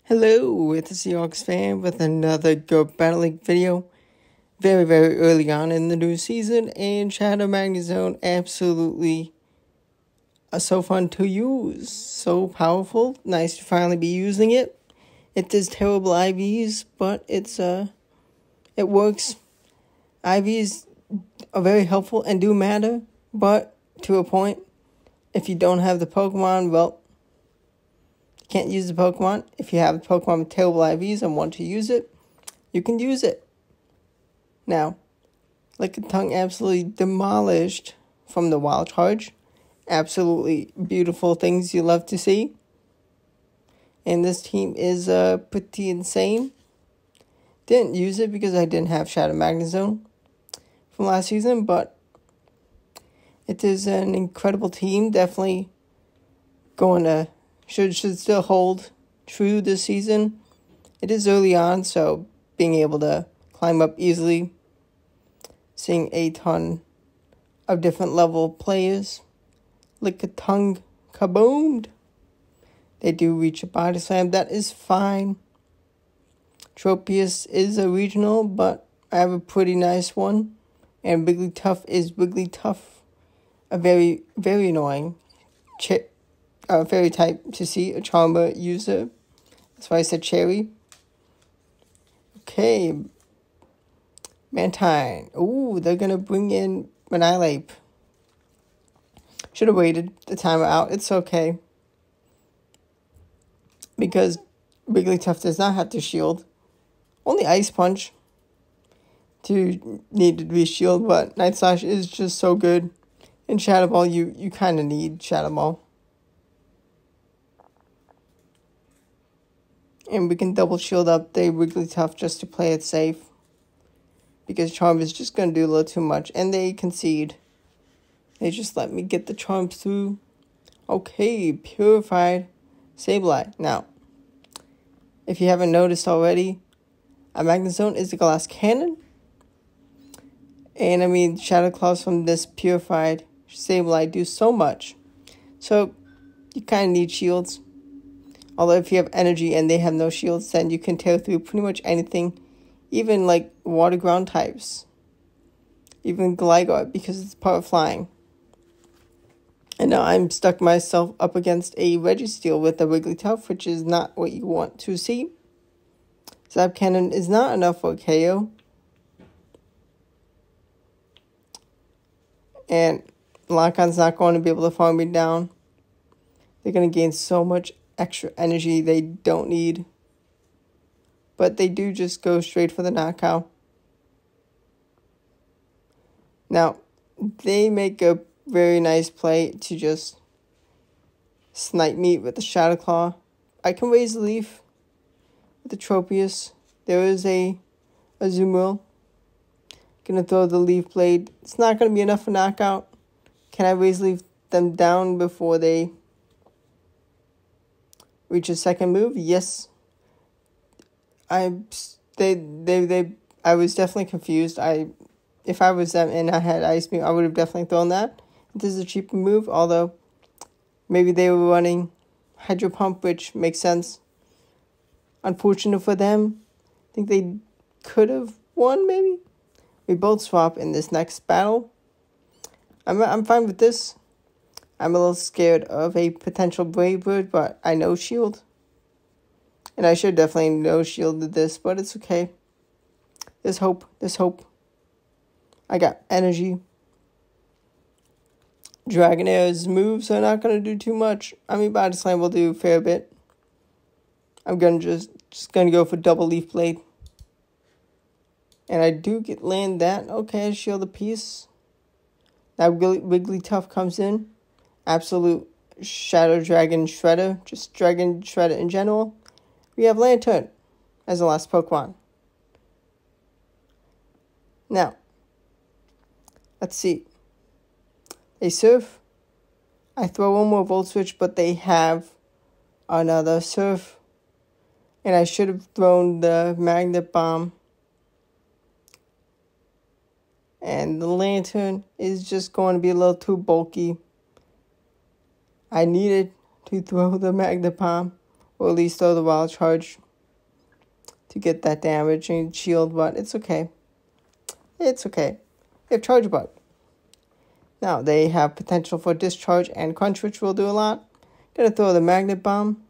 Hello, it's the Seahawks fan with another Go Battle League video. Very early on in the new season, and Shadow Magnezone absolutely so fun to use. So powerful, nice to finally be using it. It does terrible IVs, but it works. IVs are very helpful and do matter, but to a point. If you don't have the Pokemon, well, can't use the Pokemon. If you have a Pokemon with terrible IVs and want to use it, you can use it. Now, Lickitung absolutely demolished from the Wild Charge. Absolutely beautiful things you love to see. And this team is pretty insane. Didn't use it because I didn't have Shadow Magnezone from last season, but it is an incredible team. Definitely going to should still hold true this season. It is early on, so being able to climb up easily, seeing a ton of different level players. Lickitung kaboomed. They do reach a body slam. That is fine. Tropius is a regional, but I have a pretty nice one. And Wigglytuff is Wigglytuff. A very annoying fairy type to see, a Charmer user. That's why I said Cherry. Okay. Mantine. Ooh, they're going to bring in Annihilate. Should have waited the timer out. It's okay. Because Wigglytuff does not have to shield. Only Ice Punch to need to be shield, but Night Slash is just so good. In Shadow Ball, you kind of need Shadow Ball. And we can double shield up the Wigglytuff just to play it safe. Because Charm is just going to do a little too much. And they concede. They just let me get the Charm through. Okay, Purified Sableye. Now, if you haven't noticed already, a Magnezone is a glass cannon. And I mean, Shadow Claws from this Purified Sableye do so much. So, you kind of need shields. Although if you have energy and they have no shields, then you can tear through pretty much anything. Even like water ground types. Even Gligar, because it's part of flying. And now I'm stuck myself up against a Registeel with a Wigglytuff, which is not what you want to see. Zap Cannon is not enough for KO. And Lockon's not going to be able to farm me down. They're going to gain so much extra energy they don't need. But they do just go straight for the knockout. Now, they make a very nice play to just snipe me with the Shadow Claw. I can raise the Leaf with the Tropius. There is a Azumarill. Gonna throw the Leaf Blade. It's not gonna be enough for knockout. Can I raise Leaf them down before they reach a second move? Yes. I was definitely confused. If I was them and I had Ice Beam, I would have definitely thrown that. This is a cheaper move, although maybe they were running Hydro Pump, which makes sense. Unfortunate for them. I think they could have won, maybe. We both swap in this next battle. I'm fine with this. I'm a little scared of a potential Brave Bird, but I know Shield. And I should definitely know shielded this, but it's okay. There's hope. There's hope. I got energy. Dragonair's moves are not going to do too much. I mean, Body Slam will do a fair bit. I'm going to just going to go for double Leaf Blade. And I do land that. Okay, shield a piece. Now Wigglytuff comes in. Absolute Shadow Dragon Shredder. Just Dragon Shredder in general. We have Lantern as the last Pokemon. Now, let's see. They Surf. I throw one more Volt Switch, but they have another Surf. And I should have thrown the Magnet Bomb. And the Lantern is just going to be a little too bulky. I needed to throw the Magnet Bomb Or at least throw the wild charge to get that damage and shield, but it's okay. It's okay. They have Charge Bug. Now, they have potential for Discharge and Crunch, which will do a lot. Gonna throw the Magnet Bomb.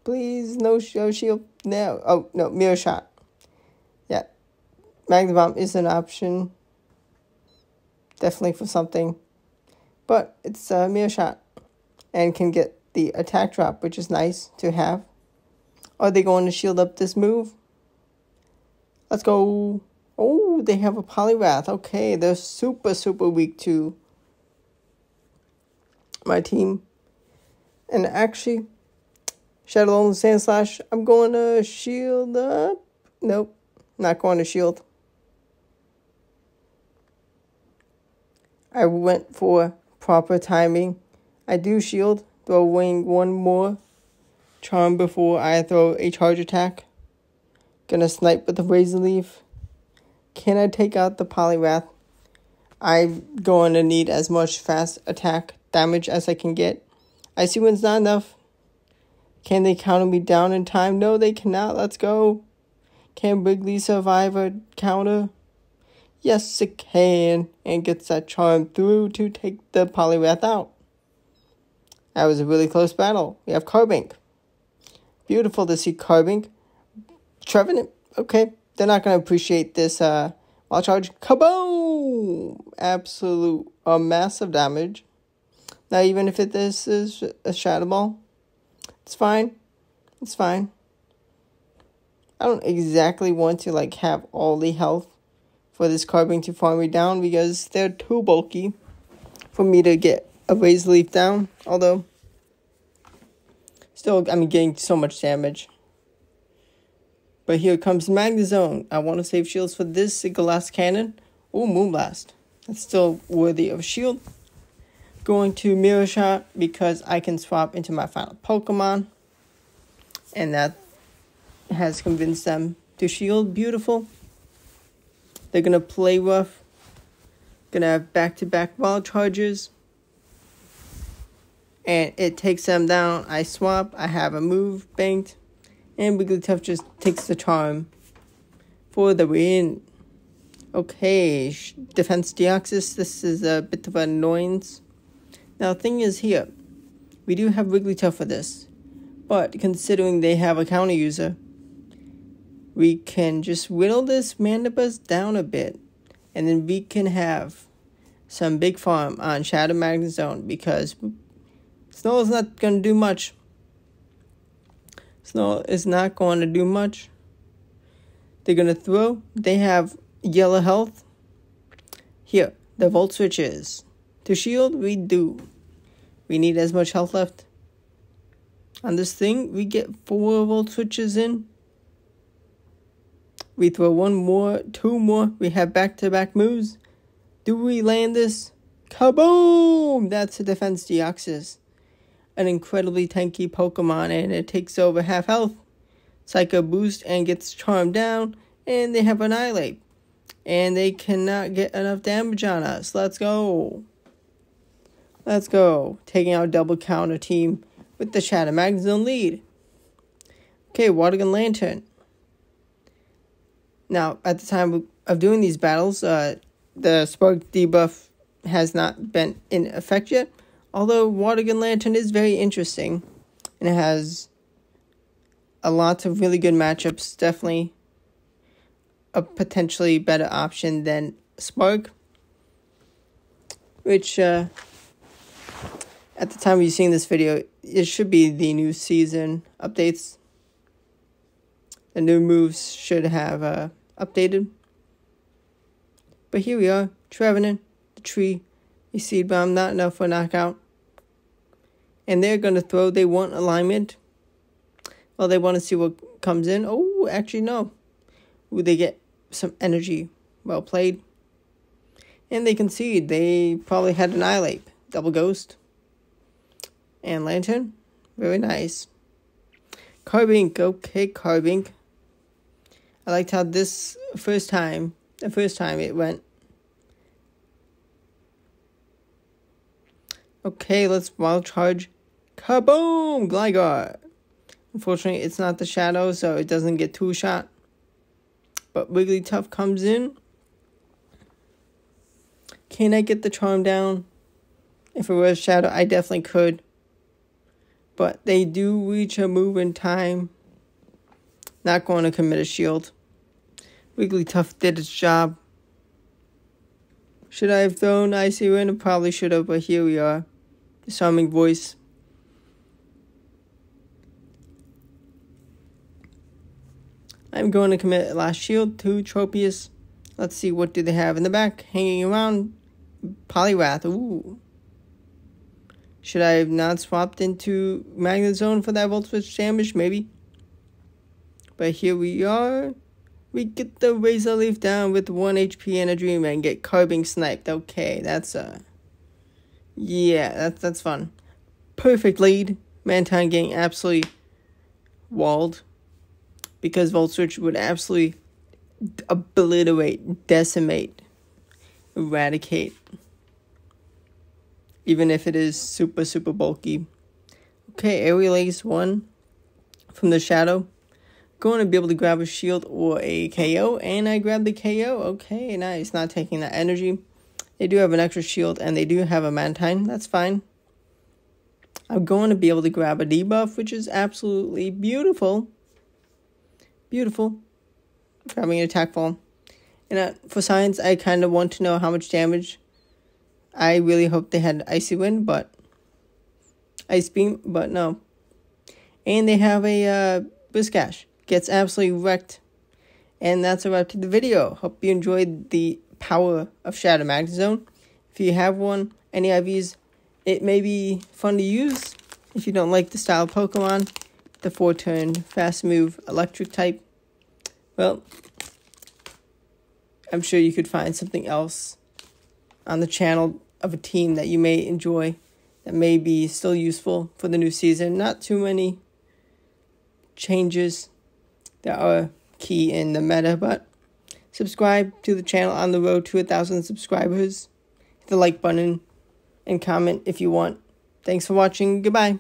Please, no shield. No. Oh, no, Mirror Shot. Yeah. Magnet Bomb is an option. Definitely for something. But it's a Mirror Shot. And can get the attack drop, which is nice to have. Are they going to shield up this move? Let's go. Oh, they have a Poliwrath. Okay, they're super, super weak to my team. And actually, Shadow Magnezone Sandslash, I'm going to shield up. Nope, not going to shield. I went for proper timing. I do shield, throwing one more charm before I throw a charge attack. Gonna snipe with the Razor Leaf. Can I take out the Poliwrath? I'm going to need as much fast attack damage as I can get. Icy Wind's not enough. Can they counter me down in time? No, they cannot. Let's go. Can Wrigley survive a counter? Yes, it can. And gets that charm through to take the Poliwrath out. That was a really close battle. We have Carbink. Beautiful to see Carbink. Trevenant. Okay. They're not going to appreciate this wild charge. Kaboom! Absolute massive damage. Now, even if this is a Shadow Ball, it's fine. It's fine. I don't exactly want to have all the health for this Carbink to farm me down because they're too bulky for me to get a Razor Leaf down. Although, still, I'm getting so much damage. But here comes Magnezone. I want to save shields for this Glass Cannon. Oh, Moonblast. That's still worthy of a shield. Going to Mirror Shot because I can swap into my final Pokemon. And that has convinced them to shield. Beautiful. They're going to play rough. Going to have back-to-back wild charges. And it takes them down. I swap. I have a move banked. And Wigglytuff just takes the charm for the win. Okay, Defense Deoxys. This is a bit of an annoyance. Now, the thing is here. We do have Wigglytuff for this. But considering they have a counter user, we can just whittle this Mandibuzz down a bit. And then we can have some big farm on Shadow Magnezone because Snow is not going to do much. Snow is not going to do much. They're going to throw. They have yellow health. Here, the Volt Switch is. To shield, we do. We need as much health left. On this thing, we get 4 Volt Switches in. We throw 1 more, 2 more. We have back-to-back moves. Do we land this? Kaboom! That's a Defense Deoxys. An incredibly tanky Pokemon, and it takes over half health. Psycho Boost and gets charmed down, and they have Annihilate. And they cannot get enough damage on us. Let's go. Let's go. Taking out double counter team with the Shadow Magnezone lead. Okay, Water Gun Lantern. Now, at the time of doing these battles, the Spark debuff has not been in effect yet. Although Water Gun Lantern is very interesting, and it has a lot of really good matchups, definitely a potentially better option than Spark, which at the time of you seeing this video, it should be the new season updates. The new moves should have updated. But here we are, Trevenant, the tree, a Seed Bomb, not enough for knockout. And they're going to throw. They want alignment. Well, they want to see what comes in. Oh, actually, no. Ooh, they get some energy. Well played. And they concede. They probably had Annihilate. Double Ghost. And Lantern. Very nice. Carbink. Okay, Carbink. I liked how the first time it went. Okay, let's wild charge. Kaboom! Gligar. Unfortunately, it's not the Shadow, so it doesn't get two-shot. But Wigglytuff comes in. Can I get the charm down? If it was Shadow, I definitely could. But they do reach a move in time. Not going to commit a shield. Wigglytuff did its job. Should I have thrown Icy Wind? I probably should have, but here we are. Disarming Voice. I'm going to commit a last shield to Tropius. Let's see, what do they have in the back? Hanging around. Poliwrath. Ooh. Should I have not swapped into Magnezone for that Volt Switch damage? Maybe. But here we are. We get the Razor Leaf down with 1 HP and a Dream and get Carbing Sniped. Okay, that's yeah, that's fun. Perfect lead. Mantine getting absolutely walled. Because Volt Switch would absolutely obliterate, decimate, eradicate. Even if it is super, super bulky. Okay, Aerial Ace 1 from the Shadow. Going to be able to grab a shield or a KO. And I grabbed the KO. Okay, nice. Not taking that energy. They do have an extra shield and they do have a Mantine. That's fine. I'm going to be able to grab a debuff, which is absolutely beautiful. Beautiful. Grabbing an attack fall. And for science, I kind of want to know how much damage. I really hope they had Icy Wind, but Ice Beam, but no. And they have a Whiskash. Gets absolutely wrecked. And that's a wrap to the video. Hope you enjoyed the power of Shadow Magnezone. If you have one, any IVs, it may be fun to use. If you don't like the style of Pokemon, the 4-turn, fast move, electric type, well, I'm sure you could find something else on the channel of a team that you may enjoy, that may be still useful for the new season. Not too many changes that are key in the meta, but subscribe to the channel on the road to 1,000 subscribers. Hit the like button and comment if you want. Thanks for watching. Goodbye.